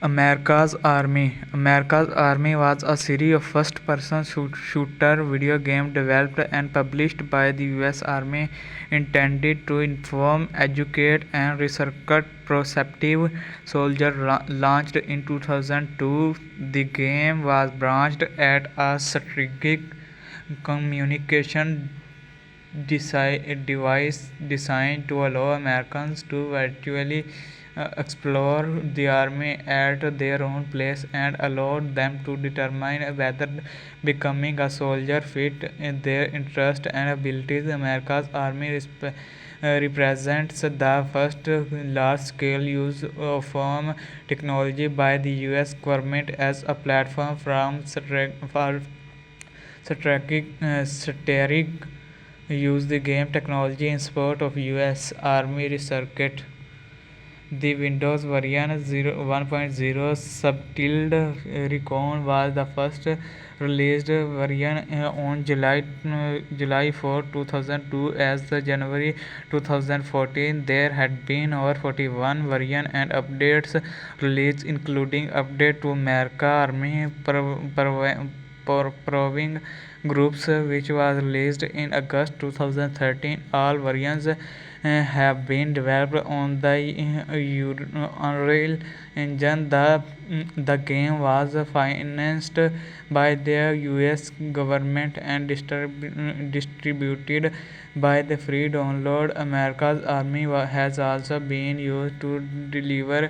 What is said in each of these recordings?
America's Army. America's Army was a series of first-person shooter video games developed and published by the U.S. Army, intended to inform, educate, and research prospective soldiers. Launched in 2002, the game was branched at a strategic communication device designed to allow Americans to virtually explore the army at their own pace and allowed them to determine whether becoming a soldier fit in their interests and abilities. America's army represents the first large-scale use of farm technology by the U.S. government as a platform for strategic use the game technology in support of U.S. Army research. The Windows version 1.0 subtitled Recon was the first released version on July 4, 2002. As the January 2014, there had been over 41 versions and updates released, including update to America Army Proving Groups, which was released in August 2013. All versions have been developed on the Unreal Engine. The game was financed by the U.S. government and distributed by the free download. America's Army has also been used to deliver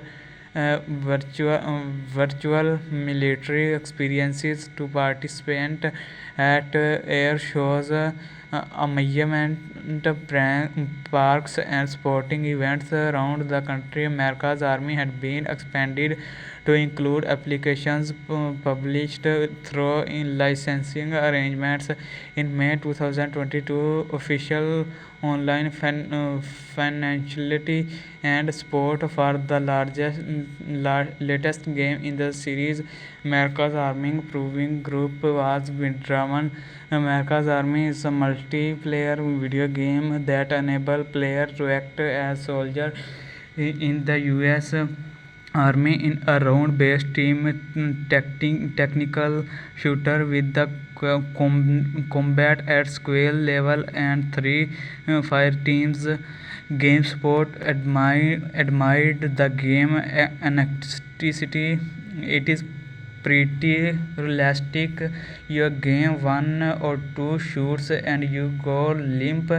virtual military experiences to participants at air shows, amusement parks, and sporting events around the country. America's Army had been expanded to include applications published through in licensing arrangements. In May 2022, official online financiality and support for the latest game in the series, America's Army Proving Group, was withdrawn. America's Army is a multiplayer video game that enables players to act as soldiers in the U.S. Army in a round-based team technical shooter with the combat at skill level and three fire teams. GameSpot admired the game authenticity. It is pretty realistic. You game one or two shoots and you go limp.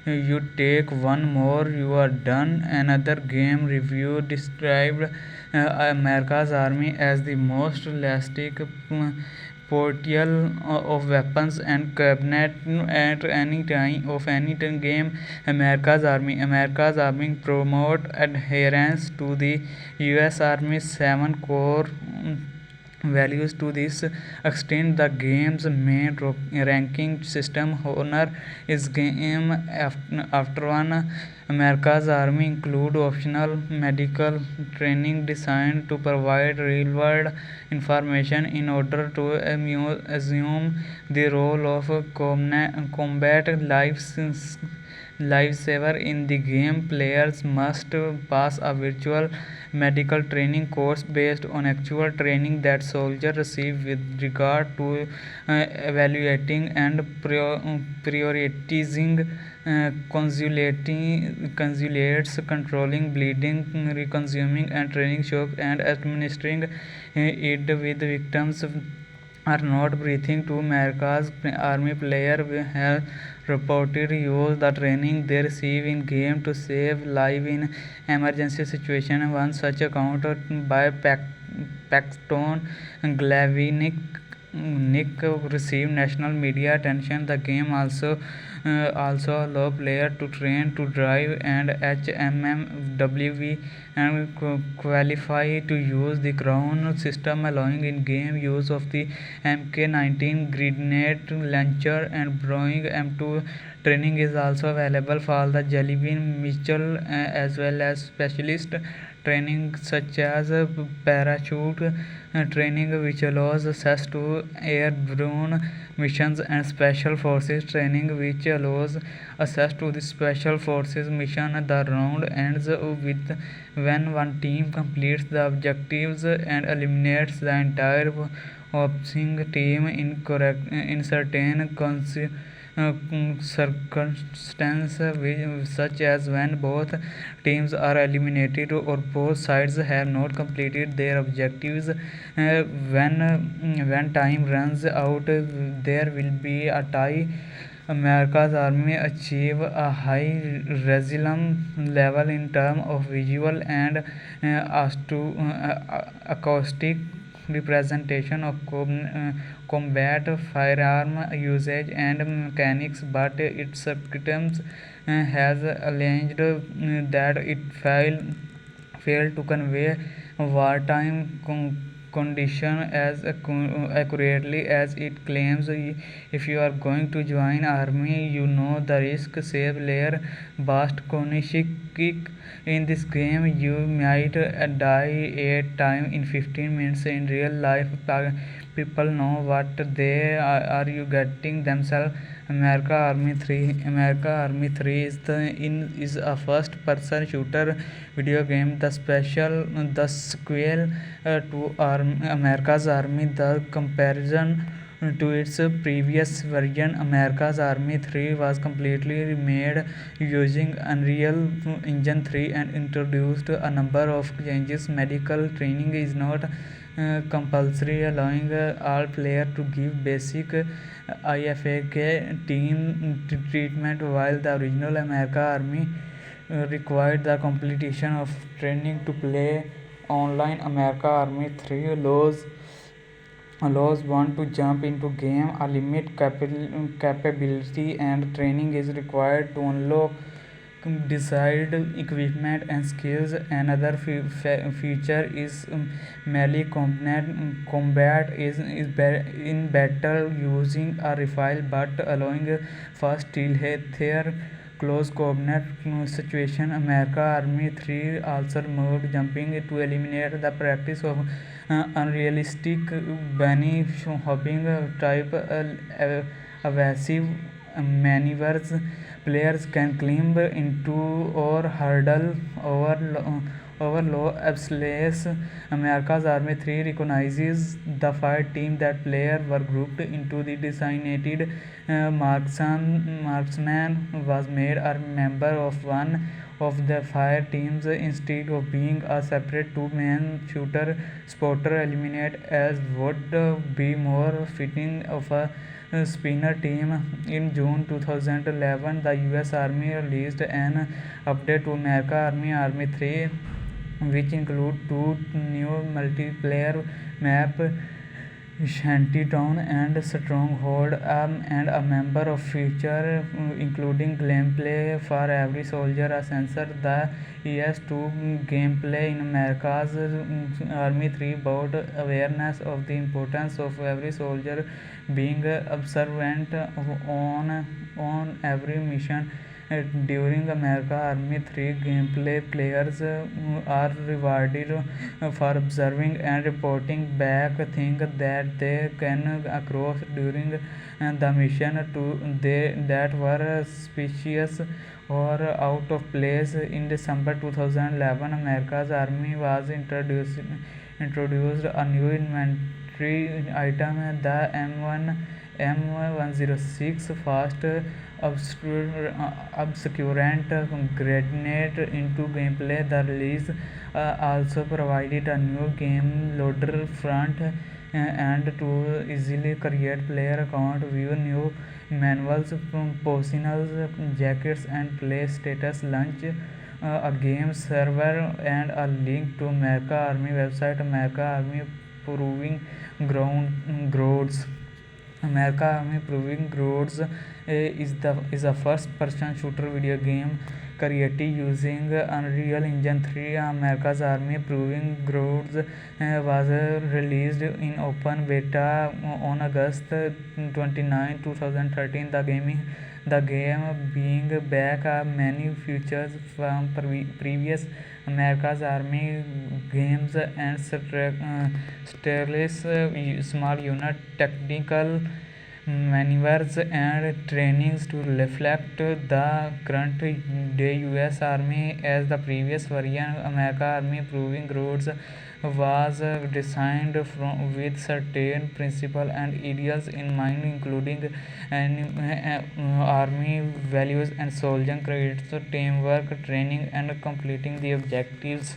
You take one more, you are done. Another game review described America's Army as the most realistic portrayal of weapons and cabinet at any time of any game. America's Army promote adherence to the U.S. Army's 7 core values. To this extent, the game's main ranking system honor is game after one. America's Army include optional medical training designed to provide real-world information in order to assume the role of a combat lifesaver in the game. Players must pass a virtual medical training course based on actual training that soldiers receive with regard to evaluating and prioritizing consulates, controlling bleeding, reconsuming and training shock, and administering it with victims are not breathing. To America's Army player have reported use the training they receive in game to save life in emergency situation. One such account by Paxton Glavinic received national media attention. The game also allow players to train to drive and HMMWV and qualify to use the ground system, allowing in-game use of the MK-19 grenade launcher and Boeing M2. Training is also available for the Jellybean Mitchell as well as specialist training such as parachute training, which allows access to airborne missions, and special forces training, which allows access to the special forces mission. The round ends with when one team completes the objectives and eliminates the entire opposing team in certain circumstances, such as when both teams are eliminated or both sides have not completed their objectives. When time runs out, there will be a tie. America's army achieve a high resilience level in terms of visual and acoustic representation of combat, firearm usage, and mechanics, but its victims has alleged that it failed to convey wartime condition as accurately as it claims. If you are going to join army, you know the risk. Save layer Bast Konishik. In this game, you might die 8 times in 15 minutes. In real life, people know what they are you getting themselves. America Army 3 is a first person shooter video game. The sequel to America's Army. The comparison to its previous version, America's Army 3 was completely remade using Unreal Engine 3 and introduced a number of changes. Medical training is not compulsory, allowing all players to give basic IFAK team treatment, while the original America Army required the completion of training to play online. America Army 3 allows one to jump into game. A limit capability and training is required to unlock desired equipment and skills. Another feature is melee combat is in battle using a rifle, but allowing fast steel there close combat situation. America Army 3 also removed jumping to eliminate the practice of unrealistic bunny hopping type evasive maneuvers. Players can climb into or hurdle over low obstacles. America's Army 3 recognizes the fire team that players were grouped into the designated marksman was made a member of one of the fire teams instead of being a separate two-man shooter spotter eliminate, as would be more fitting of a spinner team. In June 2011, the US Army released an update to America Army 3, which include two new multiplayer map, Shantytown and Stronghold, and a number of features including gameplay for every soldier, a sensor. The ES2 gameplay in America's Army 3 brought awareness of the importance of every soldier being observant on every mission. During America Army 3 gameplay, players are rewarded for observing and reporting back things that they can across during the mission that were suspicious or out of place. In December 2011, America's Army was introduced a new inventory item, the M106 fast obscurant grenade into gameplay. The release also provided a new game loader front and to easily create player account, view new manuals, positionals, jackets, and play status. Launch a game server and a link to America Army website. America Army Proving Grounds. America Army Proving Grounds is a first-person shooter video game created using Unreal Engine 3. America's Army Proving Grounds was released in open beta on August 29, 2013. The game being back many features from previous America's Army games and stylish small unit technical maneuvers and trainings to reflect the current day US Army. As the previous version, American Army Proving Grounds was designed with certain principles and ideals in mind, including army values and soldier credits, teamwork, training, and completing the objectives.